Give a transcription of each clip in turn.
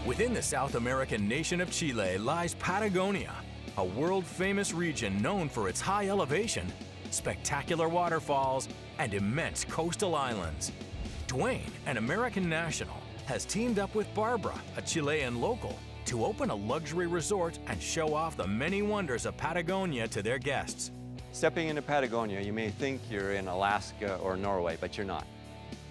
Within the South American nation of Chile lies Patagonia, a world-famous region known for its high elevation, spectacular waterfalls, and immense coastal islands. Dwayne, an American national, has teamed up with Barbara, a Chilean local, to open a luxury resort and show off the many wonders of Patagonia to their guests. Stepping into Patagonia, you may think you're in Alaska or Norway, but you're not.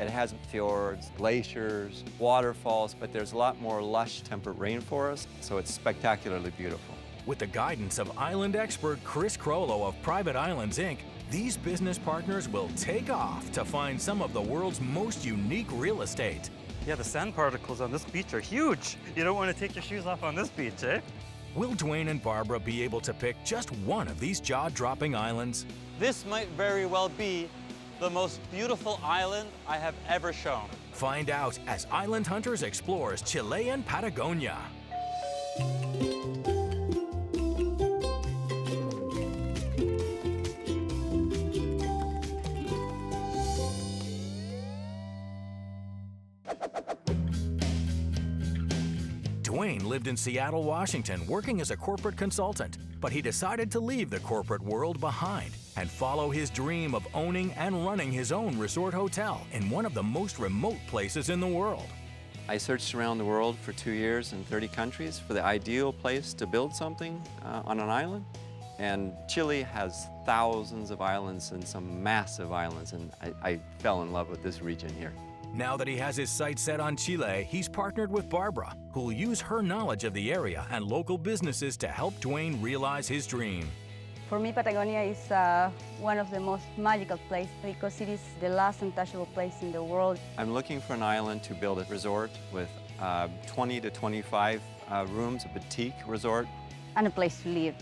It has fjords, glaciers, waterfalls, but there's a lot more lush temperate rainforest, so it's spectacularly beautiful. With the guidance of island expert Chris Crollo of Private Islands, Inc., these business partners will take off to find some of the world's most unique real estate. Yeah, the sand particles on this beach are huge. You don't want to take your shoes off on this beach, eh? Will Dwayne and Barbara be able to pick just one of these jaw-dropping islands? This might very well be the most beautiful island I have ever shown. Find out as Island Hunters explores Chilean Patagonia. Dwayne lived in Seattle, Washington, working as a corporate consultant, but he decided to leave the corporate world behind and follow his dream of owning and running his own resort hotel in one of the most remote places in the world. I searched around the world for 2 years in 30 countries for the ideal place to build something on an island. And Chile has thousands of islands and some massive islands, and I fell in love with this region here. Now that he has his sights set on Chile, he's partnered with Barbara, who will use her knowledge of the area and local businesses to help Dwayne realize his dream. For me, Patagonia is one of the most magical places because it is the last untouchable place in the world. I'm looking for an island to build a resort with 20 to 25 rooms, a boutique resort. And a place to live,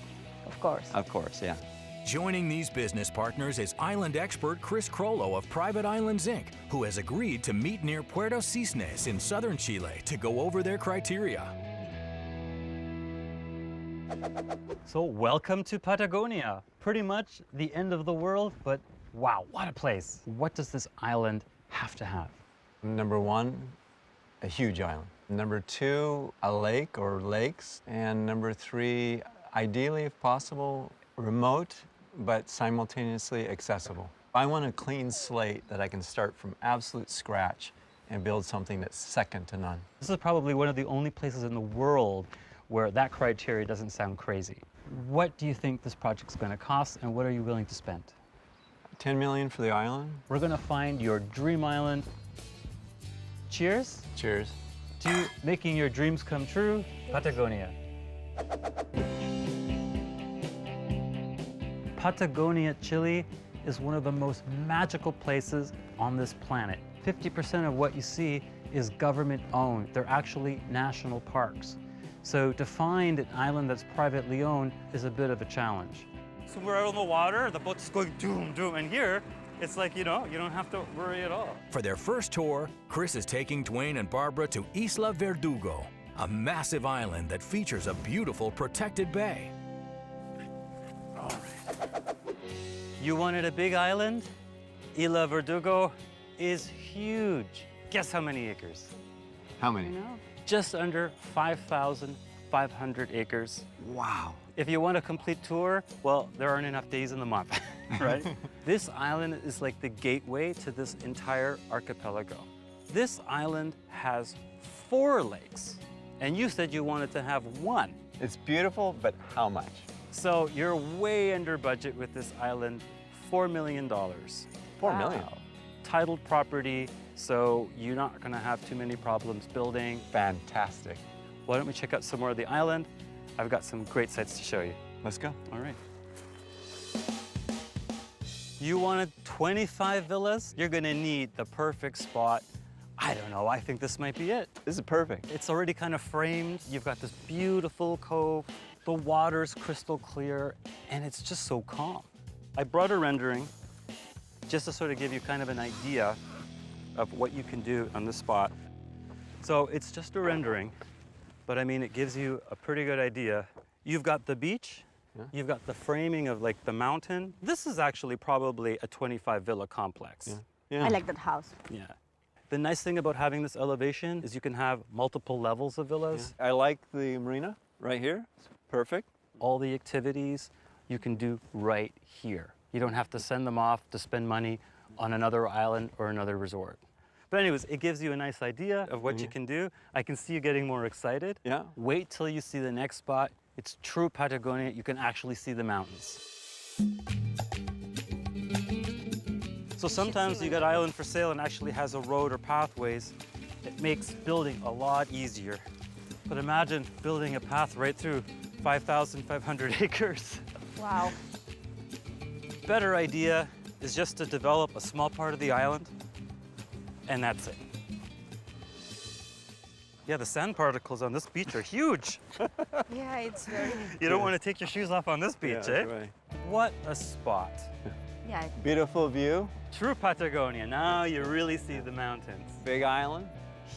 of course. Of course, yeah. Joining these business partners is island expert Chris Crollo of Private Islands, Inc., who has agreed to meet near Puerto Cisnes in southern Chile to go over their criteria. So welcome to Patagonia. Pretty much the end of the world, but wow, what a place. What does this island have to have? Number one, a huge island. Number two, a lake or lakes. And number three, ideally, if possible, remote, but simultaneously accessible. I want a clean slate that I can start from absolute scratch and build something that's second to none. This is probably one of the only places in the world where that criteria doesn't sound crazy. What do you think this project's going to cost, and what are you willing to spend? $10 million for the island. We're going to find your dream island. Cheers. Cheers. To making your dreams come true, Patagonia. Patagonia, Chile is one of the most magical places on this planet. 50% of what you see is government owned. They're actually national parks. So to find an island that's privately owned is a bit of a challenge. So we're out on the water, the boat's going doom, doom, and here, it's like, you know, you don't have to worry at all. For their first tour, Chris is taking Dwayne and Barbara to Isla Verdugo, a massive island that features a beautiful protected bay. You wanted a big island? Isla Verdugo is huge. Guess how many acres? How many? Just under 5,500 acres. Wow. If you want a complete tour, well, there aren't enough days in the month, right? This island is like the gateway to this entire archipelago. This island has 4 lakes, and you said you wanted to have 1. It's beautiful, but how much? So you're way under budget with this island, $4 million. $4 million? Titled property, so you're not gonna have too many problems building. Fantastic. Why don't we check out some more of the island? I've got some great sites to show you. Let's go. All right. You wanted 25 villas? You're gonna need the perfect spot. I don't know, I think this might be it. This is perfect. It's already kind of framed. You've got this beautiful cove. The water's crystal clear, and it's just so calm. I brought a rendering just to sort of give you kind of an idea of what you can do on this spot. So it's just a rendering, but I mean, it gives you a pretty good idea. You've got the beach, you've got the framing of like the mountain. This is actually probably a 25 villa complex. Yeah. I like that house. Yeah. The nice thing about having this elevation is you can have multiple levels of villas. I like the marina right here. It's perfect. All the activities you can do right here. You don't have to send them off to spend money on another island or another resort. But anyways, it gives you a nice idea of what you can do. I can see you getting more excited. Yeah. Wait till you see the next spot. It's true Patagonia. You can actually see the mountains. So sometimes you got island for sale and actually has a road or pathways. It makes building a lot easier. But imagine building a path right through 5,500 acres. Wow. Better idea is just to develop a small part of the island, and that's it. Yeah, the sand particles on this beach are huge. Yeah, it's very... You don't want to take your shoes off on this beach, Yeah, eh? that's right. What a spot. Yeah. Beautiful view, True Patagonia. Now you really see the mountains. big island.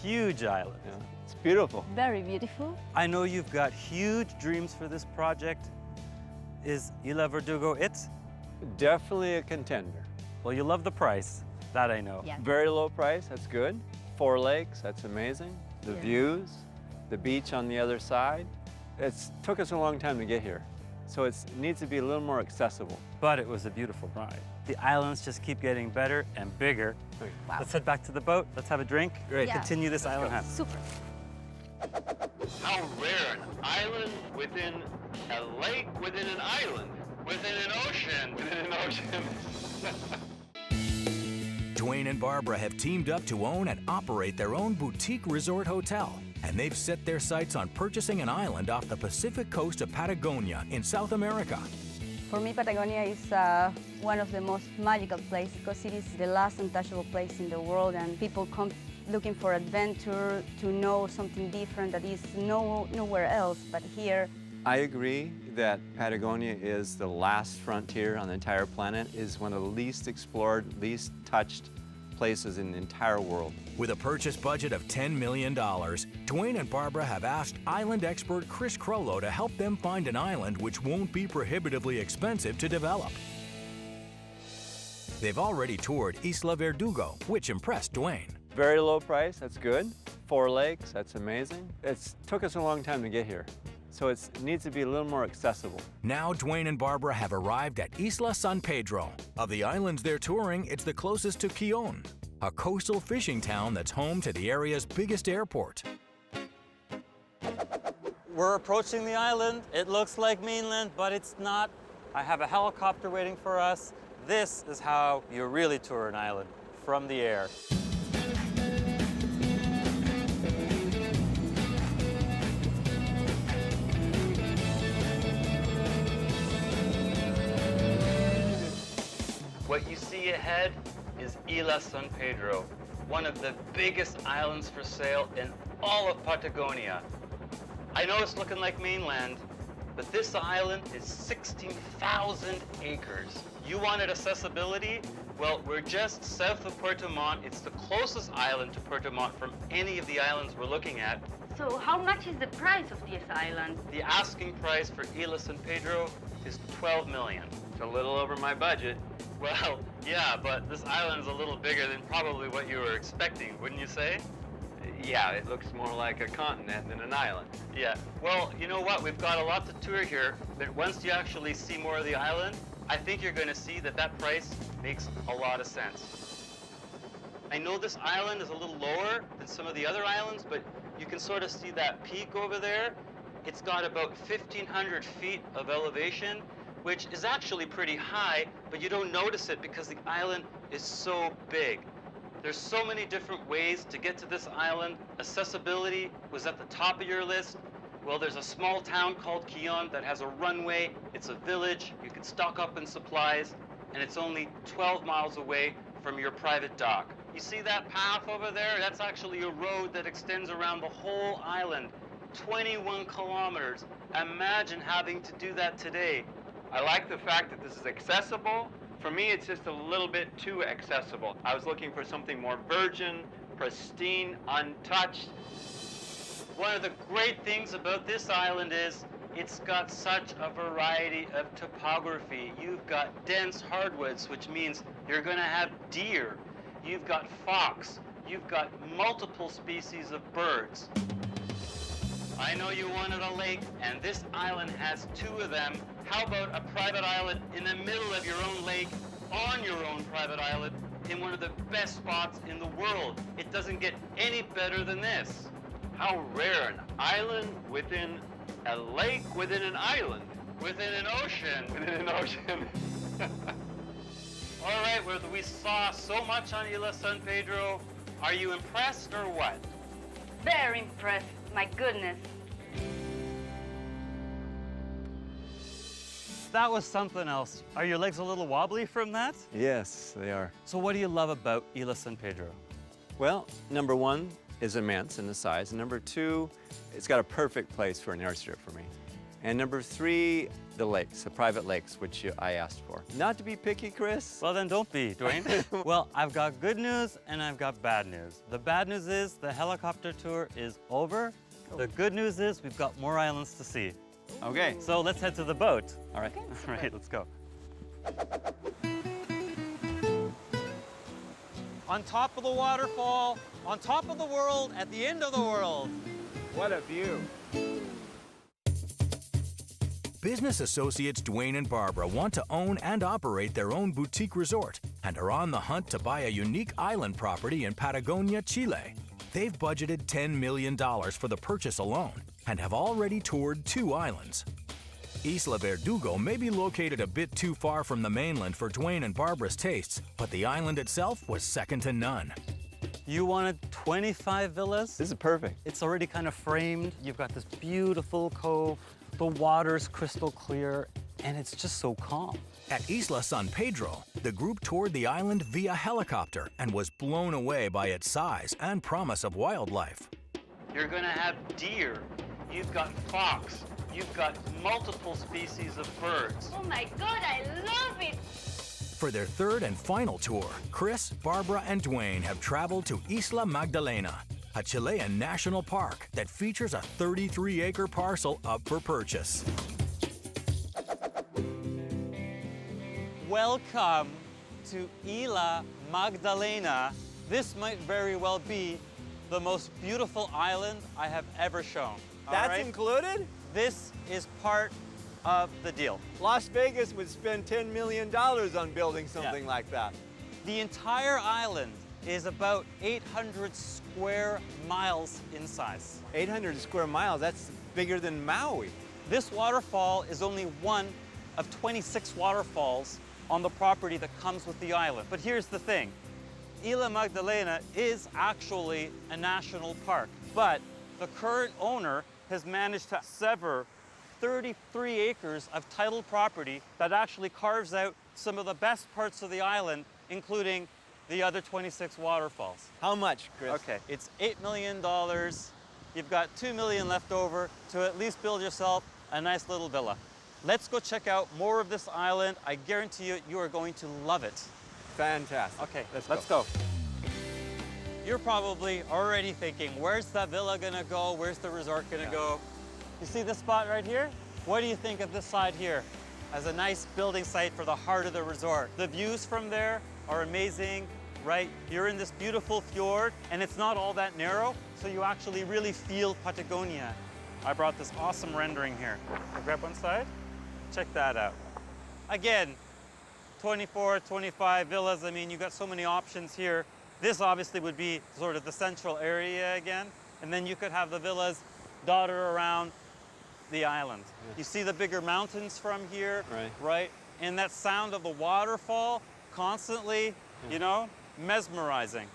Huge island. Yeah. It's beautiful. Very beautiful. I know you've got huge dreams for this project. Is Isla Verdugo it? Definitely a contender. Well, you love the price. That I know. Yeah. Very low price, that's good. 4 lakes, that's amazing. The Yeah. views, the beach on the other side. It took us a long time to get here, so it needs to be a little more accessible. But it was a beautiful ride. The islands just keep getting better and bigger. Wow. Let's head back to the boat. Let's have a drink. Great. Yeah. Continue this island hunt. Super. How rare an island within a lake within an island within an ocean within an ocean. Dwayne and Barbara have teamed up to own and operate their own boutique resort hotel, and they've set their sights on purchasing an island off the Pacific coast of Patagonia in South America. For me, Patagonia is one of the most magical places because it is the last untouchable place in the world, and people come looking for adventure, to know something different that is nowhere else but here. I agree that Patagonia is the last frontier on the entire planet, is one of the least explored, least touched places in the entire world. With a purchase budget of $10 million, Dwayne and Barbara have asked island expert Chris Crollo to help them find an island which won't be prohibitively expensive to develop. They've already toured Isla Verdugo, which impressed Dwayne. Very low price, that's good. 4 lakes, that's amazing. It took us a long time to get here, so it needs to be a little more accessible. Now Dwayne and Barbara have arrived at Isla San Pedro. Of the islands they're touring, it's the closest to Quillon, a coastal fishing town that's home to the area's biggest airport. We're approaching the island. It looks like mainland, but it's not. I have a helicopter waiting for us. This is how you really tour an island, from the air. What you see ahead is Isla San Pedro, one of the biggest islands for sale in all of Patagonia. I know it's looking like mainland, but this island is 16,000 acres. You wanted accessibility? Well, we're just south of Puerto Montt. It's the closest island to Puerto Montt from any of the islands we're looking at. So how much is the price of this island? The asking price for Isla San Pedro is $12 million. It's a little over my budget. Well, yeah, but this island is a little bigger than probably what you were expecting, wouldn't you say? Yeah, it looks more like a continent than an island. Yeah. Well, you know what? We've got a lot to tour here, but once you actually see more of the island, I think you're going to see that that price makes a lot of sense. I know this island is a little lower than some of the other islands, but you can sort of see that peak over there. It's got about 1,500 feet of elevation, which is actually pretty high, but you don't notice it because the island is so big. There's so many different ways to get to this island. Accessibility was at the top of your list. Well, there's a small town called Quillon that has a runway. It's a village. You can stock up on supplies, and it's only 12 miles away from your private dock. You see that path over there? That's actually a road that extends around the whole island, 21 kilometers. Imagine having to do that today. I like the fact that this is accessible. For me, it's just a little bit too accessible. I was looking for something more virgin, pristine, untouched. One of the great things about this island is it's got such a variety of topography. You've got dense hardwoods, which means you're going to have deer. You've got fox. You've got multiple species of birds. I know you wanted a lake, and this island has 2 of them. How about a private island in the middle of your own lake, on your own private island, in one of the best spots in the world? It doesn't get any better than this. How rare, an island within a lake within an island. Within an ocean. Within an ocean. All right, well, we saw so much on Isla San Pedro. Are you impressed or what? Very impressed, my goodness. That was something else. Are your legs a little wobbly from that? Yes, they are. So what do you love about Isla San Pedro? Well, number 1 is immense in the size. And number 2, it's got a perfect place for an airstrip for me. And number 3, the lakes, the private lakes, which I asked for. Not to be picky, Chris. Well, then don't be, Dwayne. Well, I've got good news and I've got bad news. The bad news is the helicopter tour is over. The good news is we've got more islands to see. Okay. So let's head to the boat. All right. All right, let's go. On top of the waterfall, on top of the world, at the end of the world. What a view. Business associates Dwayne and Barbara want to own and operate their own boutique resort and are on the hunt to buy a unique island property in Patagonia, Chile. They've budgeted $10 million for the purchase alone and have already toured 2 islands. Isla Verdugo may be located a bit too far from the mainland for Dwayne and Barbara's tastes, but the island itself was second to none. You wanted 25 villas? This is perfect. It's already kind of framed. You've got this beautiful cove. The water's crystal clear, and it's just so calm. At Isla San Pedro, the group toured the island via helicopter and was blown away by its size and promise of wildlife. You're gonna have deer. You've got fox. You've got multiple species of birds. Oh my God, I love it. For their 3rd and final tour, Chris, Barbara, and Dwayne have traveled to Isla Magdalena, a Chilean national park that features a 33-acre parcel up for purchase. Welcome to Isla Magdalena. This might very well be the most beautiful island I have ever shown. All That's right? included? This is part of the deal. Las Vegas would spend $10 million on building something like that. The entire island is about 800 square miles in size. 800 square miles, that's bigger than Maui. This waterfall is only one of 26 waterfalls on the property that comes with the island. But here's the thing. Isla Magdalena is actually a national park, but the current owner has managed to sever 33 acres of titled property that actually carves out some of the best parts of the island, including the other 26 waterfalls. How much, Chris? Okay, it's $8 million. You've got $2 million left over to at least build yourself a nice little villa. Let's go check out more of this island. I guarantee you, you are going to love it. Fantastic. Okay, let's go. You're probably already thinking, where's the villa gonna go? Where's the resort gonna go? You see this spot right here? What do you think of this side here as a nice building site for the heart of the resort? The views from there are amazing, right? You're in this beautiful fjord, and it's not all that narrow, so you actually really feel Patagonia. I brought this awesome rendering here. I'll grab one side. Check that out. Again, 24, 25 villas. I mean, you got so many options here. This obviously would be sort of the central area again, and then you could have the villas dotted around the island. Yeah. You see the bigger mountains from here, right? And that sound of the waterfall constantly, you know, mesmerizing.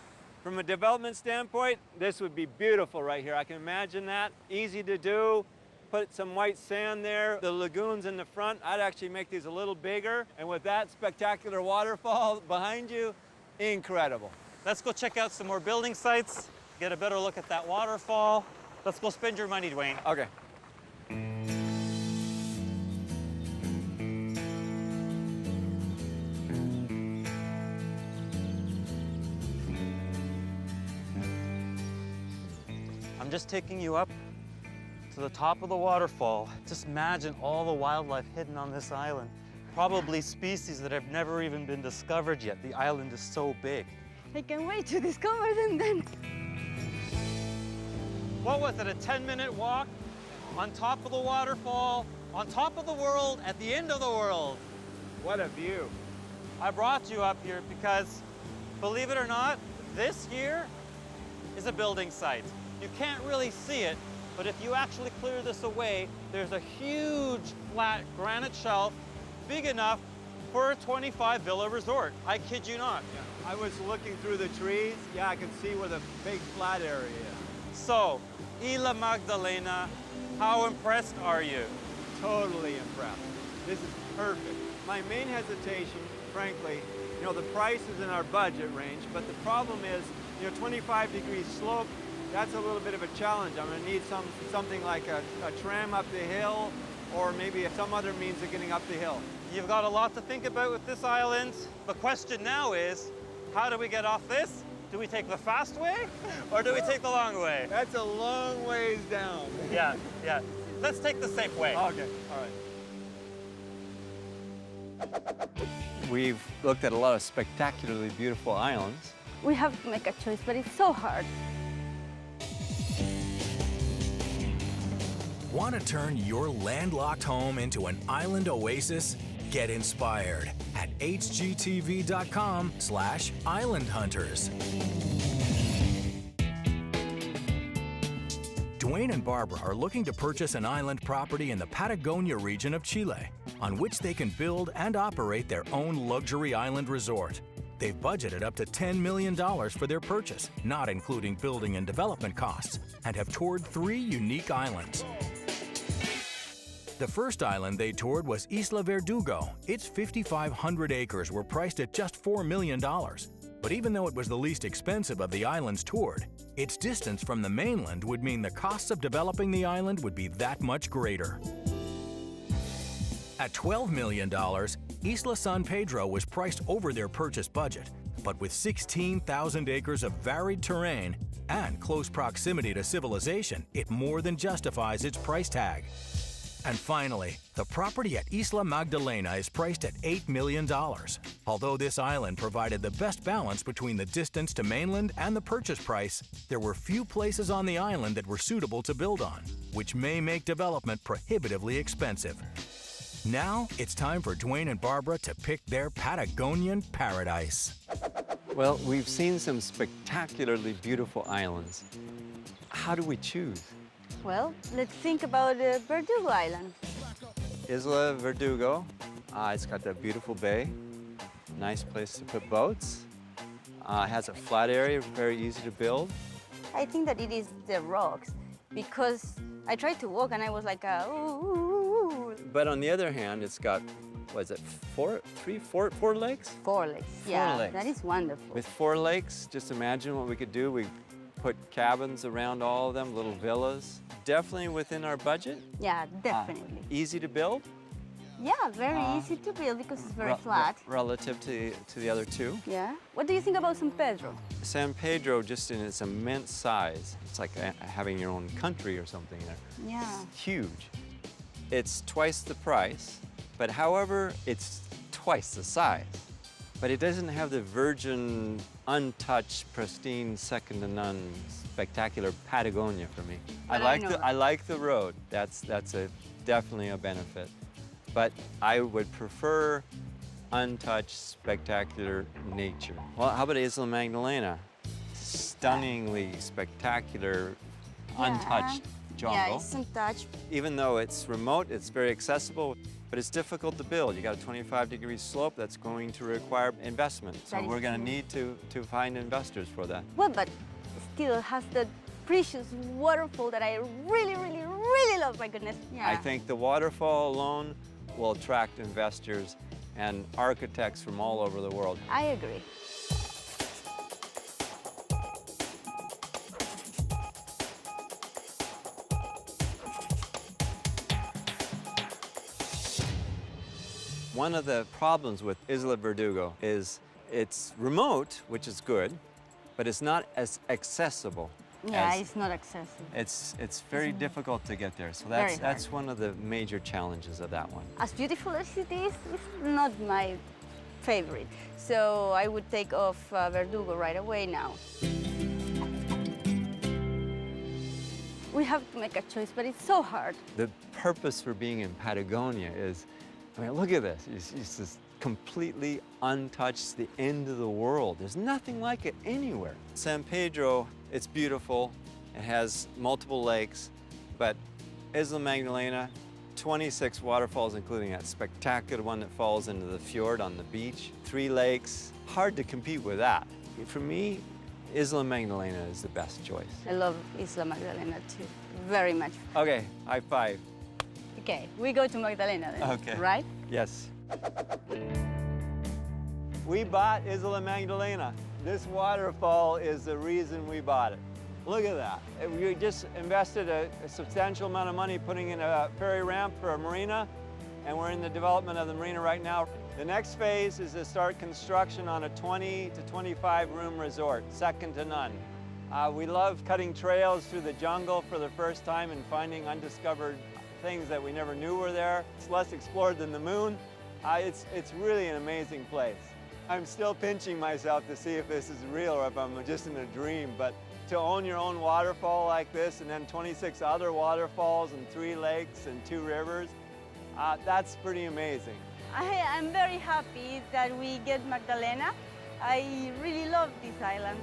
From a development standpoint, this would be beautiful right here. I can imagine that. Easy to do. Put some white sand there. The lagoons in the front, I'd actually make these a little bigger. And with that spectacular waterfall behind you, incredible. Let's go check out some more building sites, get a better look at that waterfall. Let's go spend your money, Dwayne. Okay. I'm just taking you up to the top of the waterfall. Just imagine all the wildlife hidden on this island. Probably species that have never even been discovered yet. The island is so big. I can't wait to discover them then. What was it, a 10-minute walk on top of the waterfall, on top of the world, at the end of the world? What a view. I brought you up here because, believe it or not, this here is a building site. You can't really see it, but if you actually clear this away, there's a huge flat granite shelf, big enough for a 25-villa resort. I kid you not. Yeah. I was looking through the trees. Yeah, I can see where the big flat area is. So, Isla Magdalena, how impressed are you? Totally impressed. This is perfect. My main hesitation, frankly, you know, the price is in our budget range, but the problem is, you know, 25-degree slope, that's a little bit of a challenge. I'm gonna need something like a tram up the hill, or maybe some other means of getting up the hill. You've got a lot to think about with this island. The question now is, how do we get off this? Do we take the fast way, or do we take the long way? That's a long ways down. Yeah. Let's take the safe way. Okay, all right. We've looked at a lot of spectacularly beautiful islands. We have to make a choice, but it's so hard. Want to turn your landlocked home into an island oasis? Get inspired at hgtv.com/islandhunters. Dwayne and Barbara are looking to purchase an island property in the Patagonia region of Chile, on which they can build and operate their own luxury island resort. They've budgeted up to $10 million for their purchase, not including building and development costs, and have toured 3 unique islands. The first island they toured was Isla Verdugo. Its 5,500 acres were priced at just $4 million. But even though it was the least expensive of the islands toured, its distance from the mainland would mean the costs of developing the island would be that much greater. At $12 million, Isla San Pedro was priced over their purchase budget, but with 16,000 acres of varied terrain and close proximity to civilization, it more than justifies its price tag. And finally, the property at Isla Magdalena is priced at $8 million. Although this island provided the best balance between the distance to mainland and the purchase price, there were few places on the island that were suitable to build on, which may make development prohibitively expensive. Now, it's time for Dwayne and Barbara to pick their Patagonian paradise. Well, we've seen some spectacularly beautiful islands. How do we choose? Well, let's think about Verdugo Island. Isla Verdugo, it's got that beautiful bay, nice place to put boats. Has a flat area, very easy to build. I think that it is the rocks, because I tried to walk and I was like, ooh. But on the other hand, it's got, what is it, four lakes? 4 lakes, yeah, lakes. that is wonderful. With 4 lakes, just imagine what we could do. We put cabins around all of them, little villas. Definitely within our budget. Yeah, definitely. Easy to build. Yeah, very easy to build because it's very flat. Relative to the other 2. Yeah. What do you think about San Pedro? San Pedro, just in its immense size, it's like having your own country or something there. Yeah. It's huge. It's twice the price, but however, it's twice the size. But it doesn't have the virgin, untouched, pristine, second to none, spectacular Patagonia for me. I like the road. That's definitely a benefit. But I would prefer untouched, spectacular nature. Well, how about Isla Magdalena? Stunningly spectacular, untouched jungle. Yeah, it's untouched. Even though it's remote, it's very accessible, but it's difficult to build. You got a 25-degree slope that's going to require investment. So we're going to need to find investors for that. Well, but still has the precious waterfall that I really, really, really love, my goodness. Yeah. I think the waterfall alone will attract investors and architects from all over the world. I agree. One of the problems with Isla Verdugo is it's remote, which is good, but it's not as accessible. Yeah, it's not accessible. It's very difficult to get there. So that's one of the major challenges of that one. As beautiful as it is, it's not my favorite. So I would take off Verdugo right away now. We have to make a choice, but it's so hard. The purpose for being in Patagonia is, I mean, look at this. It's just completely untouched. It's the end of the world. There's nothing like it anywhere. San Pedro, it's beautiful. It has multiple lakes, but Isla Magdalena, 26 waterfalls, including that spectacular one that falls into the fjord on the beach. 3 lakes, hard to compete with that. For me, Isla Magdalena is the best choice. I love Isla Magdalena too, very much. Okay, high five. Okay, we go to Magdalena then, Okay. right? Yes. We bought Isla Magdalena. This waterfall is the reason we bought it. Look at that. We just invested a substantial amount of money putting in a ferry ramp for a marina, and we're in the development of the marina right now. The next phase is to start construction on a 20 to 25 room resort, second to none. We love cutting trails through the jungle for the first time and finding undiscovered things that we never knew were there. It's less explored than the moon. It's really an amazing place. I'm still pinching myself to see if this is real or if I'm just in a dream, but to own your own waterfall like this and then 26 other waterfalls and 3 lakes and 2 rivers, that's pretty amazing. I am very happy that we get Magdalena. I really love this island.